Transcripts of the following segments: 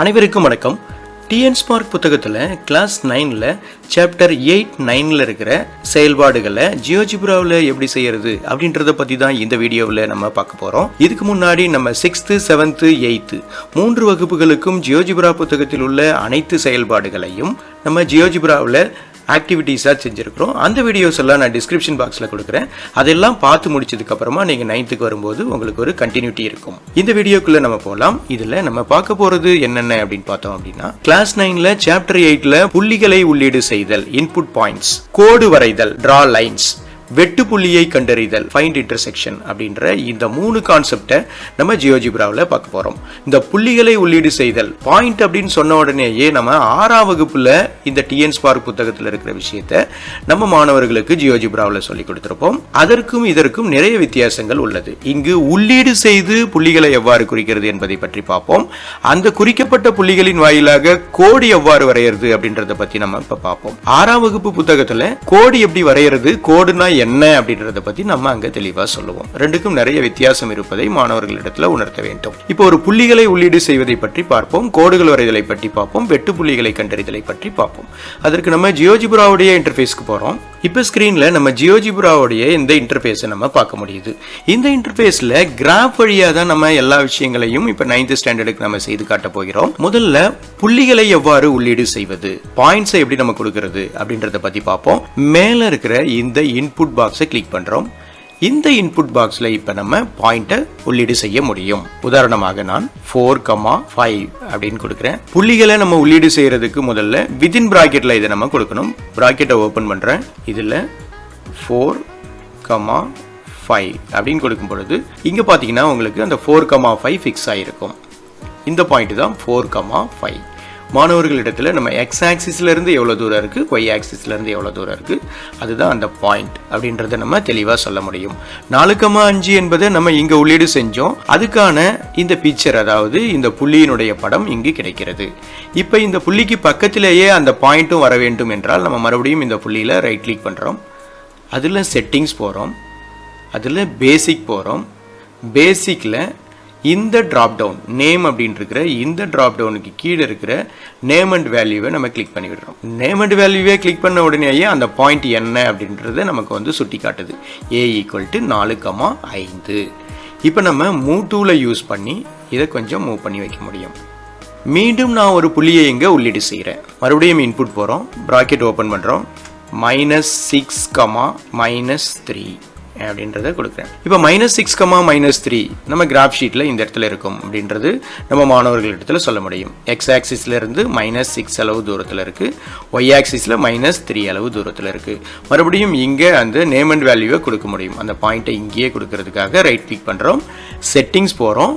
அனைவருக்கும் வணக்கம். TN spark புத்தகத்தில் கிளாஸ் 9ல் சாப்டர் 8-9ல் இருக்கிற செயல்பாடுகளை ஜியோஜிப்ராவில் எப்படி செய்யறது அப்படின்றத பற்றி தான் இந்த வீடியோவில் நம்ம பார்க்க போகிறோம். இதுக்கு முன்னாடி நம்ம 6th, 7th, 8th 3 வகுப்புகளுக்கும் ஜியோஜிப்ரா புத்தகத்தில் உள்ள அனைத்து செயல்பாடுகளையும் நம்ம ஜியோஜிப்ராவில் ஆக்டிவிட்டீஸாக செஞ்சுருக்கிறோம். அந்த வீடியோஸ் எல்லாம் நான் டிஸ்கிரிப்ஷன் பாக்ஸில் கொடுக்குறேன். அதெல்லாம் பார்த்து முடிச்சதுக்கப்புறமா நீங்கள் 9th வரும்போது உங்களுக்கு ஒரு கண்டினியூட்டி இருக்கும். இந்த வீடியோக்குள்ளே நம்ம போகலாம். இதில் நம்ம பார்க்க போகிறது என்னென்ன அப்படின்னு பார்த்தோம் அப்படின்னா, கிளாஸ் 9ல் சாப்டர் 8ல் புள்ளிகளை உள்ளீடு செய்தல், இன்புட் பாயிண்ட்ஸ், கோடு வரைதல், டிரா லைன்ஸ், வெட்டு புள்ளியை கண்டறிதல், ஃபைண்ட் இன்டர்செக்ஷன் அப்படின்ற இந்த 3 கான்செப்டை நம்ம ஜியோஜிப்ராவில் பார்க்க போகிறோம். இந்த புள்ளிகளை உள்ளீடு செய்தல், பாயிண்ட் அப்படின்னு சொன்ன உடனேயே நம்ம 6ஆம் வகுப்புல இந்த டிஎன் ஸ்பார்க் புத்தகத்தில் இருக்கிற விஷயத்தை நம்ம மாணவர்களுக்கு ஜியோஜிப்ராவில் சொல்லி கொடுத்துருப்போம். அதற்கும் இதற்கும் நிறைய வித்தியாசங்கள் உள்ளது. இங்கு உள்ளீடு செய்து புள்ளிகளை எவ்வாறு குறிக்கிறது என்பதை பற்றி பார்ப்போம். அந்த குறிக்கப்பட்ட புள்ளிகளின் வாயிலாக கோடு எவ்வாறு வரைகிறது அப்படின்றத பற்றி நம்ம இப்ப பார்ப்போம். 6ஆம் வகுப்பு புத்தகத்தில் கோடு எப்படி வரைகிறது, கோடுனா என்ன அப்படின்றத பத்தி நம்ம அங்க தெளிவா சொல்லுவோம். ரெண்டுக்கும் நிறைய வித்தியாசம் இருப்பதை மாணவர்களிடத்துல உணர்த்த வேண்டும். இப்போ ஒரு புள்ளிகளை உள்ளீடு செய்வதை பற்றி பார்ப்போம், கோடுகள் வரைதலை பற்றி பார்ப்போம், வெட்டு புள்ளிகளை கண்டறிதலை பற்றி பார்ப்போம். அதற்கு நம்ம ஜியோஜிப்ராவுடைய இன்டர்ஃபேஸ்க்கு போறோம். இப்போ ஸ்கிரீன்ல நம்ம ஜியோஜிப்ராவுடைய இந்த இன்டர்ஃபேஸை நம்ம பார்க்க முடியுது. இந்த இன்டர்ஃபேஸ்ல கிராஃப் வழியா தான் நம்ம எல்லா விஷயங்களையும் இப்போ 9th ஸ்டாண்டர்டுக்கு நம்ம செய்து காட்ட போகிறோம். முதல்ல புள்ளிகளை எவ்வாறு உள்ளீடு செய்வது, பாயிண்ட்ஸை எப்படி நம்ம கொடுக்கிறது அப்படின்றத பத்தி பார்ப்போம். மேல இருக்கிற இந்த இன்புட் பாக்ஸை கிளிக் பண்றோம். இந்த இன்புட் பாக்ஸ்ல இப்ப நம்ம பாயிண்ட்டை உள்ளீடு செய்ய முடியும். உதாரணமாக நான் 4,5 அப்படின்னு கொடுக்கிறேன். புள்ளிகளை நம்ம உள்ளீடு செய்யறதுக்கு முதல்ல வித்தின் பிராக்கெட்ல இதை நம்ம கொடுக்கணும். பிராக்கெட்டை ஓபன் பண்றேன். இதுல 4,5 அப்படின்னு கொடுக்கும் பொழுது இங்க பாத்தீங்கன்னா உங்களுக்கு அந்த 4,5 ஃபிக்ஸ் ஆயிருக்கும். இந்த பாயிண்ட் தான் 4,5. மாணவர்களிடத்துல நம்ம எக்ஸ் ஆக்சிஸ்ல இருந்து எவ்வளவு தூரம் இருக்கு, ஒய் ஆக்சிஸ்ல இருந்து எவ்வளவு தூரம் இருக்கு, அதுதான் அந்த பாயிண்ட் அப்படின்றத நம்ம தெளிவா சொல்ல முடியும். 4,5 என்பதை நம்ம இங்க உள்ளீடு செஞ்சோம். அதுக்கான இந்த பிக்சர், அதாவது இந்த புள்ளியினுடைய படம் இங்கு கிடைக்கிறது. இப்ப இந்த புள்ளிக்கு பக்கத்திலேயே அந்த பாயிண்ட்டும் வர வேண்டும் என்றால் நம்ம மறுபடியும் இந்த புள்ளியில ரைட் கிளிக் பண்றோம். அதுல செட்டிங்ஸ் போறோம். அதுல பேசிக் போறோம். பேசிக்ல இந்த டிராப் டவுன் நேம் அப்படின்னு இருக்கிற இந்த டிராப் டவுனுக்கு கீழே இருக்கிற நேம் அண்ட் வேல்யூவை நம்ம கிளிக் பண்ணி விடுறோம். நேம் அண்ட் வேல்யூவை கிளிக் பண்ண உடனேயே அந்த பாயிண்ட் என்ன அப்படின்றத நமக்கு வந்து சுட்டி காட்டுது. A = 4,5. இப்போ நம்ம மூவ் டூலை யூஸ் பண்ணி இதை கொஞ்சம் மூவ் பண்ணி வைக்க முடியும். மீண்டும் நான் ஒரு புள்ளியை இங்கே உள்ளீடு செய்கிறேன். மறுபடியும் இன்புட் போகிறோம். ப்ராக்கெட் ஓப்பன் பண்ணுறோம். -6, -3 அப்படின்றத கொடுக்குறேன். இப்போ -6, -3 நம்ம கிராஃப் ஷீட்ல இந்த இடத்துல இருக்கும் அப்படின்றது நம்ம மாணவர்களிடத்துல சொல்ல முடியும். எக்ஸ் ஆக்சிஸ்ல இருந்து -6 அளவு தூரத்துல இருக்கு, ஒய் ஆக்சிஸ்ல -3 அளவு தூரத்துல இருக்கு. மறுபடியும் இங்க அந்த நேம் அண்ட் வேல்யூவை கொடுக்க முடியும். அந்த பாயிண்ட்டை இங்கேயே கொடுக்கறதுக்காக ரைட் கிளிக் பண்றோம். செட்டிங்ஸ் போறோம்.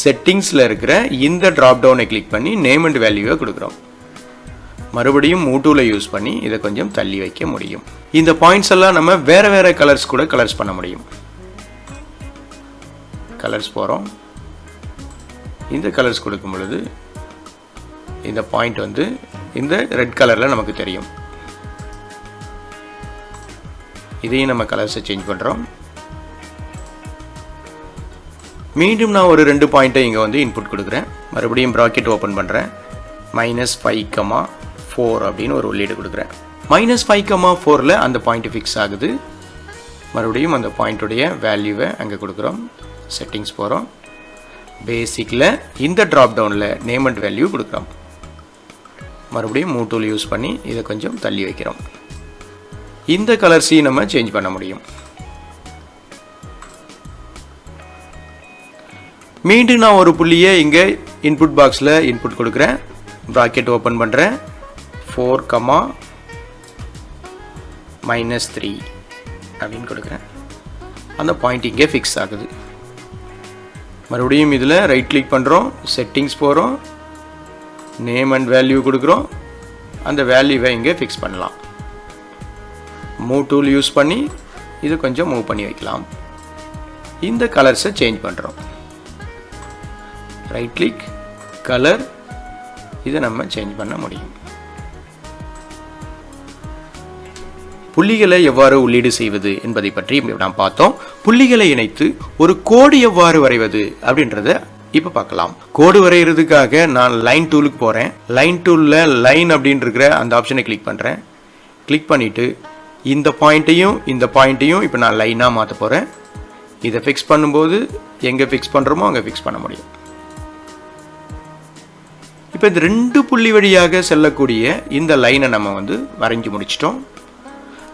செட்டிங்ஸ்ல இருக்கிற இந்த டிராப் டவுனை கிளிக் பண்ணி நேம் அண்ட் வேல்யூவை கொடுக்குறோம். மறுபடியும் மூவ் டூலை யூஸ் பண்ணி இதை கொஞ்சம் தள்ளி வைக்க முடியும். இந்த பாயிண்ட்ஸ் எல்லாம் நம்ம வேற வேற கலர்ஸ் கூட கலர்ஸ் பண்ண முடியும். கலர்ஸ் போறோம். இந்த கலர்ஸ் கொடுக்கும் பொழுது இந்த பாயிண்ட் வந்து இந்த ரெட் கலர்ல நமக்கு தெரியும். இதையும் நம்ம கலர்ஸை சேஞ்ச் பண்றோம். மீண்டும் நான் ஒரு 2 பாயிண்ட்டை இங்க வந்து இன்புட் கொடுக்குறேன். மறுபடியும் பிராக்கெட் ஓபன் பண்றேன். -5,4 அப்படின்னு ஒரு உள்ளீடு கொடுக்குறேன். -5,4ல அந்த பாயிண்ட் ஃபிக்ஸ் ஆகுது. மறுபடியும் அந்த பாயிண்ட்டுடைய வேல்யூவை அங்கே கொடுக்குறோம். செட்டிங்ஸ் போகிறோம். பேசிக்கில் இந்த ட்ராப் டவுனில் நேம் அண்ட் வேல்யூ கொடுக்குறோம். மறுபடியும் மூவ் டூல் யூஸ் பண்ணி இதை கொஞ்சம் தள்ளி வைக்கிறோம். இந்த கலர்ஸையும் நம்ம சேஞ்ச் பண்ண முடியும். மீண்டும் நான் ஒரு புள்ளியை இங்கே இன்புட் பாக்ஸில் இன்புட் கொடுக்குறேன். ப்ராக்கெட் ஓப்பன் பண்ணுறேன். 4,-3 அப்படின்னு கொடுக்குறேன். அந்த பாயிண்ட் இங்கே ஃபிக்ஸ் ஆகுது. மறுபடியும் இதில் ரைட் கிளிக் பண்ணுறோம். செட்டிங்ஸ் போகிறோம். நேம் அண்ட் வேல்யூ கொடுக்குறோம். அந்த வேல்யூவை இங்கே ஃபிக்ஸ் பண்ணலாம். மூவ் டூல் யூஸ் பண்ணி இதை கொஞ்சம் மூவ் பண்ணி வைக்கலாம். இந்த கலர்ஸை சேஞ்ச் பண்ணுறோம். ரைட் கிளிக், கலர், இதை நம்ம சேஞ்ச் பண்ண முடியும். புள்ளிகளை எவ்வாறு உள்ளீடு செய்வது என்பதை பற்றி நாம் பார்த்தோம். புள்ளிகளை இணைத்து ஒரு கோடு எவ்வாறு வரைவது அப்படின்றத இப்போ பார்க்கலாம். கோடு வரைகிறதுக்காக நான் லைன் டூலுக்கு போகிறேன். லைன் டூலில் லைன் அப்படின்னு இருக்கிற அந்த ஆப்ஷனை கிளிக் பண்ணுறேன். கிளிக் பண்ணிவிட்டு இந்த பாயிண்ட்டையும் இப்போ நான் லைனாக மாற்ற போகிறேன். இதை ஃபிக்ஸ் பண்ணும்போது எங்கே ஃபிக்ஸ் பண்ணுறோமோ அங்கே ஃபிக்ஸ் பண்ண முடியும். இப்போ இந்த 2 புள்ளி வழியாக செல்லக்கூடிய இந்த லைனை நம்ம வந்து வரைஞ்சி முடிச்சிட்டோம்.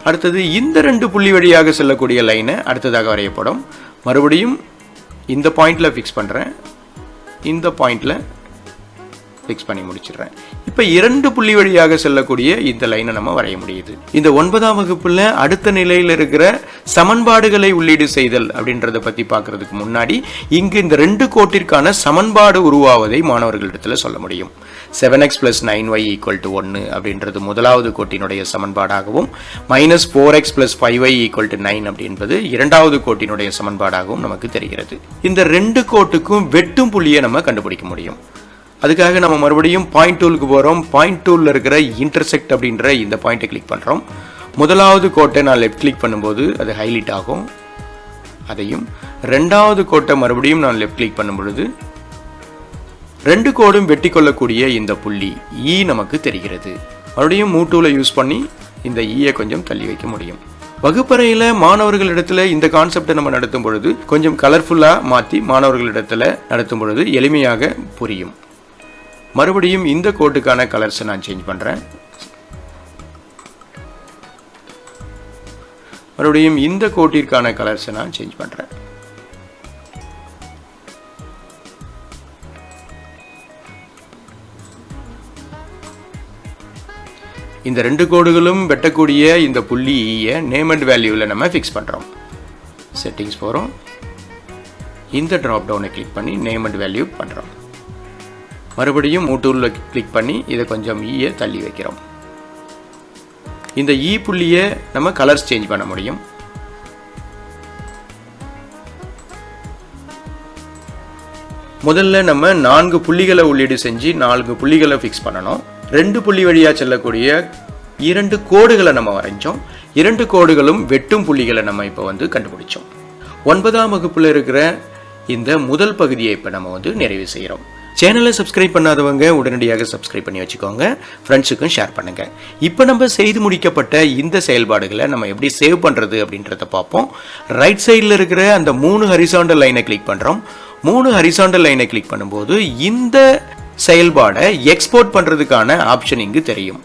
அடுத்தது இந்த 2 புள்ளி வழியாக செல்லக்கூடிய லைனை அடுத்ததாக வரையப்படும். மறுபடியும் இந்த பாயிண்டில் ஃபிக்ஸ் பண்ணுறேன். இந்த பாயிண்டில் ஃபிக்ஸ் பண்ணி முடிச்சிடுறேன். இப்போ 2 புள்ளி வழியாக செல்லக்கூடிய இந்த லைனை நம்ம வரைய முடியுது. இந்த 9ஆம் வகுப்பில் அடுத்த நிலையில் இருக்கிற சமன்பாடுகளை உள்ளீடு செய்தல் அப்படின்றத பற்றி பார்க்கறதுக்கு முன்னாடி இங்கு இந்த 2 கோட்டிற்கான சமன்பாடு உருவாவதை மாணவர்களிடத்தில் சொல்ல முடியும். 7x + 9y = 1 அப்படின்றது முதலாவது கோட்டினுடைய சமன்பாடாகவும் -4x + 5y = 9 அப்படின்றது இரண்டாவது கோட்டினுடைய சமன்பாடாகவும் நமக்கு தெரிகிறது. இந்த 2 கோட்டுக்கும் வெட்டும் புள்ளியை நம்ம கண்டுபிடிக்க முடியும். அதுக்காக நம்ம மறுபடியும் பாயிண்ட் டூலுக்கு போகிறோம். பாயிண்ட் டூலில் இருக்கிற இன்டர்செக்ட் அப்படின்ற இந்த பாயிண்ட்டை கிளிக் பண்ணுறோம். முதலாவது கோட்டை நான் லெஃப்ட் கிளிக் பண்ணும்போது அது ஹைலைட் ஆகும். அதையும் ரெண்டாவது கோட்டை மறுபடியும் நான் லெஃப்ட் கிளிக் பண்ணும் பொழுது 2 கோடும் வெட்டி கொள்ளக்கூடிய இந்த புள்ளி E நமக்கு தெரிகிறது. மறுபடியும் மூவ் டூலை யூஸ் பண்ணி இந்த ஈயை கொஞ்சம் தள்ளி வைக்க முடியும். வகுப்பறையில் மாணவர்களிடத்தில் இந்த கான்செப்டை நம்ம நடத்தும் பொழுது கொஞ்சம் கலர்ஃபுல்லாக மாற்றி மாணவர்களிடத்தில் நடத்தும் பொழுது எளிமையாக புரியும். மறுபடியும் இந்த கோட்டுக்கான கலர்ஸை நான் சேஞ்ச் பண்ணுறேன். மறுபடியும் இந்த கோட்டிற்கான கலர்ஸை நான் சேஞ்ச் பண்ணுறேன். இந்த 2 கோடுகளும் வெட்டக்கூடிய இந்த புள்ளி ஈயை நேம் அண்ட் வேல்யூவில் நம்ம ஃபிக்ஸ் பண்ணுறோம். செட்டிங்ஸ் போகிறோம். இந்த ட்ராப் டவுனை கிளிக் பண்ணி நேம் அண்ட் வேல்யூ பண்ணுறோம். மறுபடியும் மூவ் டூலில் கிளிக் பண்ணி இதை கொஞ்சம் ஈயை தள்ளி வைக்கிறோம். இந்த ஈ புள்ளியை நம்ம கலர்ஸ் சேஞ்ச் பண்ண முடியும். முதல்ல நம்ம 4 புள்ளிகளை உள்ளீடு செஞ்சு 4 புள்ளிகளை ஃபிக்ஸ் பண்ணணும். 2 புள்ளி வழியாக செல்லக்கூடிய 2 கோடுகளை நம்ம வரைஞ்சோம். 2 கோடுகளும் வெட்டும் புள்ளிகளை நம்ம இப்போ வந்து கண்டுபிடிச்சோம். 9ஆம் வகுப்பில் இருக்கிற இந்த முதல் பகுதியை இப்போ நம்ம வந்து நிறைவு செய்கிறோம். சேனலை சப்ஸ்கிரைப் பண்ணாதவங்க உடனடியாக சப்ஸ்கிரைப் பண்ணி வச்சுக்கோங்க. ஃப்ரெண்ட்ஸுக்கும் ஷேர் பண்ணுங்கள். இப்போ நம்ம செய்து முடிக்கப்பட்ட இந்த செயல்பாடுகளை நம்ம எப்படி சேவ் பண்ணுறது அப்படின்றத பார்ப்போம். ரைட் சைடில் இருக்கிற அந்த 3 ஹரிசாண்டல் லைனை கிளிக் பண்ணுறோம். 3 ஹரிசாண்டல் லைனை கிளிக் பண்ணும்போது இந்த செயல்பாடை எக்ஸ்போர்ட் பண்ணுறதுக்கான ஆப்ஷன் இங்கு தெரியும்.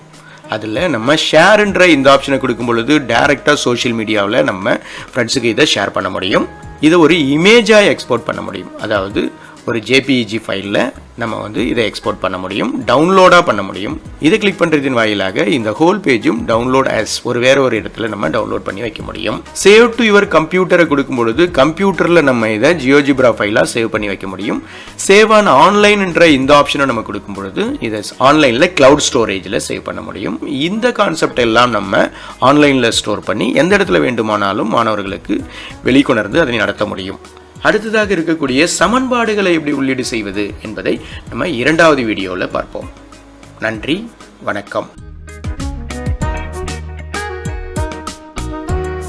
அதில் நம்ம ஷேர்ன்ற இந்த ஆப்ஷனை கொடுக்கும் பொழுது டைரெக்டாக சோஷியல் மீடியாவில் நம்ம ஃப்ரெண்ட்ஸுக்கு இதை ஷேர் பண்ண முடியும். இதை ஒரு இமேஜாக எக்ஸ்போர்ட் பண்ண முடியும். அதாவது ஒரு JPEG ஃபைலில் நம்ம வந்து இதை எக்ஸ்போர்ட் பண்ண முடியும், டவுன்லோடாக பண்ண முடியும். இதை கிளிக் பண்ணுறதின் வாயிலாக இந்த ஹோல் பேஜும் டவுன்லோட் ஆஸ் வேற ஒரு இடத்துல நம்ம டவுன்லோட் பண்ணி வைக்க முடியும். சேவ் டு யுவர் கம்ப்யூட்டரை கொடுக்கும் பொழுது கம்ப்யூட்டரில் நம்ம இதை ஜியோஜிப்ரா ஃபைலாக சேவ் பண்ணி வைக்க முடியும். சேவ் ஆன் ஆன்லைன்ன்ற இந்த ஆப்ஷனை நம்ம கொடுக்கும் பொழுது இதை ஆன்லைனில் கிளவுட் ஸ்டோரேஜில் சேவ் பண்ண முடியும். இந்த கான்செப்ட் எல்லாம் நம்ம ஆன்லைனில் ஸ்டோர் பண்ணி எந்த இடத்துல வேண்டுமானாலும் மாணவர்களுக்கு வெளிக்கொணர்ந்து அதனை நடத்த முடியும். அடுத்ததாக இருக்கக்கூடிய சமன்பாடுகளை எப்படி உள்ளீடு செய்வது என்பதை நம்ம 2வது வீடியோவில் பார்ப்போம். நன்றி, வணக்கம்.